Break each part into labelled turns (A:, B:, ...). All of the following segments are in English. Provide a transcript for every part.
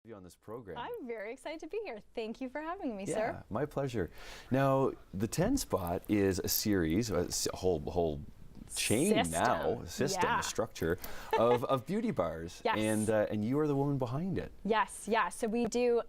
A: You on this program.
B: I'm very excited to be here. Thank you for having me,
A: Yeah,
B: sir.
A: my pleasure. Now, the 10 Spot is a series, a whole chain
B: System.
A: a structure of beauty bars.
B: Yes.
A: And you are the woman behind it.
B: Yes, yeah. So we do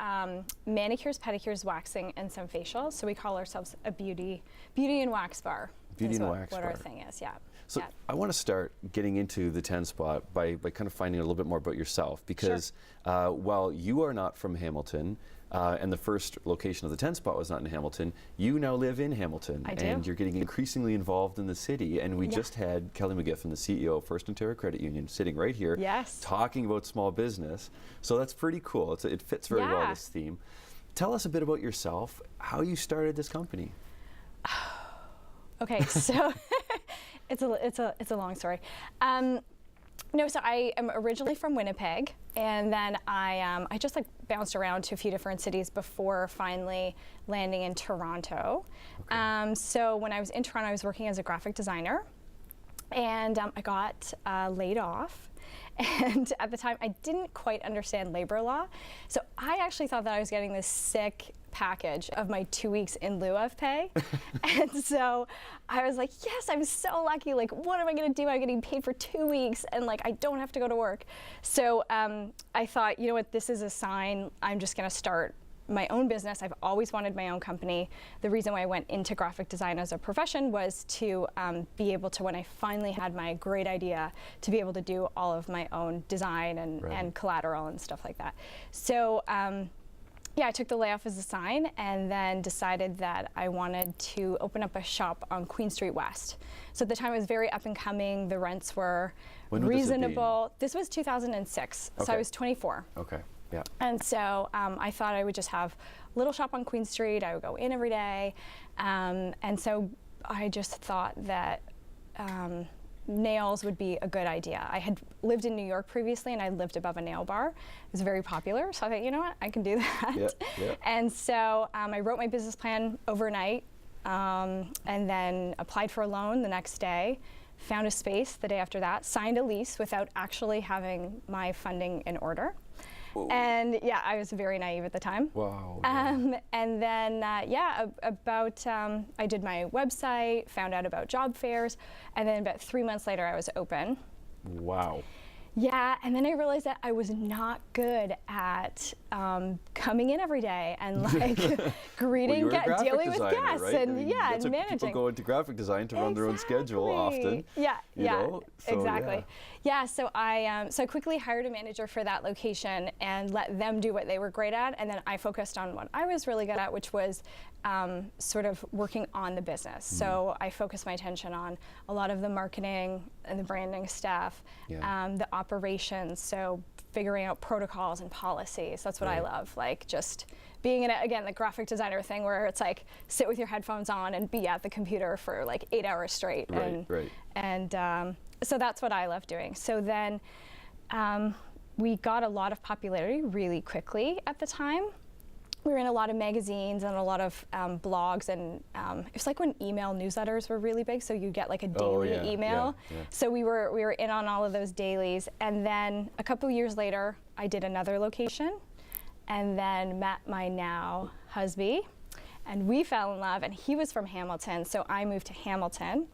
B: manicures, pedicures, waxing, and some facials. So we call ourselves a beauty and wax bar.
A: Beauty and wax
B: what
A: bar.
B: our thing is, yeah.
A: So
B: yeah.
A: I want to start getting into the 10 Spot by kind of finding a little bit more about yourself, because while you are not from Hamilton, and the first location of the 10 Spot was not in Hamilton, you now live in Hamilton.
B: I do.
A: And you're getting increasingly involved in the city. And we just had Kelly McGiffin, the CEO of First Ontario Credit Union, sitting right here talking about small business. So that's pretty cool. It fits very well, this theme. Tell us a bit about yourself, how you started this company.
B: Okay, so it's a long story. No, so I am originally from Winnipeg, and then I just like bounced around to a few different cities before finally landing in Toronto.
A: Okay.
B: So when I was in Toronto, I was working as a graphic designer, and I got laid off. And at the time, I didn't quite understand labor law, so I actually thought that I was getting this sick package of my 2 weeks in lieu of pay. And so I was like, yes, I'm so lucky. Like, what am I going to do? I'm getting paid for 2 weeks, and like, I don't have to go to work. So I thought, you know what, this is a sign. I'm just going to start my own business. I've always wanted my own company. The reason why I went into graphic design as a profession was to be able to, when I finally had my great idea, to be able to do all of my own design and collateral and stuff like that. So yeah, I took the layoff as a sign, and then decided that I wanted to open up a shop on Queen Street West. So at the time, it was very up and coming. The rents were reasonable. This was 2006, so I was 24.
A: Okay. Yeah.
B: And so I thought I would just have a little shop on Queen Street. I would go in every day. And so I just thought that nails would be a good idea. I had lived in New York previously, and I lived above a nail bar. It was very popular, so I thought, you know what, I can do that.
A: Yeah.
B: And so I wrote my business plan overnight, and then applied for a loan the next day, found a space the day after that, signed a lease without actually having my funding in order.
A: Whoa.
B: And yeah, I was very naive at the time.
A: Wow.
B: And then, I did my website, found out about job fairs, and then about 3 months later, I was open.
A: Wow.
B: Yeah, and then I realized that I was not good at coming in every day and like greeting, dealing with guests,
A: right?
B: and
A: that's
B: and
A: why
B: managing.
A: People go into graphic design to run their own schedule often.
B: Yeah,
A: So,
B: exactly. Yeah, so I quickly hired a manager for that location and let them do what they were great at, and then I focused on what I was really good at, which was sort of working on the business. So I focused my attention on a lot of the marketing and the branding stuff, the operations, so figuring out protocols and policies. That's what I love, like just being in, again, the graphic designer thing where it's like sit with your headphones on and be at the computer for like 8 hours straight. And so that's what I love doing. So then we got a lot of popularity really quickly at the time. We were in a lot of magazines and a lot of blogs, and it was like when email newsletters were really big, so you get like a daily email. So we were in on all of those dailies, and then a couple of years later, I did another location, and then met my now husband, and we fell in love, and he was from Hamilton, so I moved to Hamilton.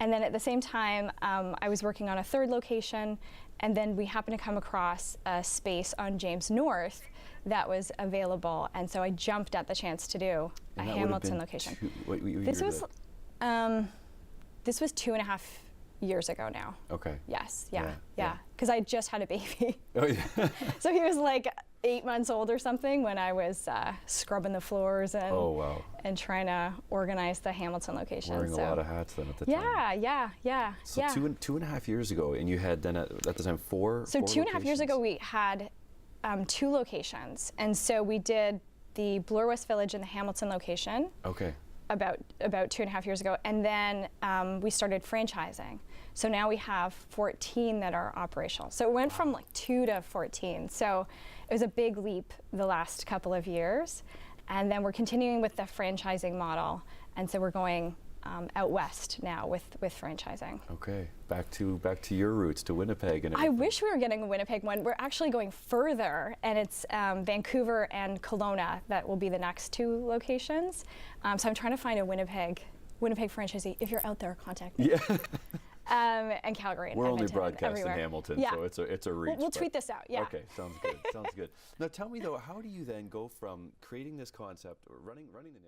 B: And then at the same time, I was working on a third location, and then we happened to come across a space on James North that was available, and so I jumped at the chance to do a Hamilton location. This was 2.5 years ago now.
A: Okay.
B: Yes, yeah, because I just had a baby.
A: Oh yeah.
B: So he was like 8 months old or something when I was scrubbing the floors and and trying to organize the Hamilton location.
A: Wearing a lot of hats then at the time.
B: Yeah.
A: So 2.5 years ago, and you had then at the time four.
B: So 2.5 years ago, we had 2 locations, and so we did the Bloor West Village and the Hamilton location.
A: Okay.
B: About 2.5 years ago, and then we started franchising. So now we have 14 that are operational. So it went from like 2 to 14. So it was a big leap the last couple of years, and then we're continuing with the franchising model. And so we're going out west now with franchising.
A: Okay, back to your roots, to Winnipeg. And
B: I wish we were getting a Winnipeg one. We're actually going further, and it's Vancouver and Kelowna that will be the next 2 locations. So I'm trying to find a Winnipeg franchisee. If you're out there, contact me.
A: Yeah.
B: And Calgary and
A: We're
B: Edmonton
A: only broadcast
B: everywhere.
A: in Hamilton,
B: yeah.
A: so it's a reach.
B: We'll tweet this out. Yeah.
A: Okay, sounds good. Sounds good. Now tell me though, how do you then go from creating this concept, or running the nail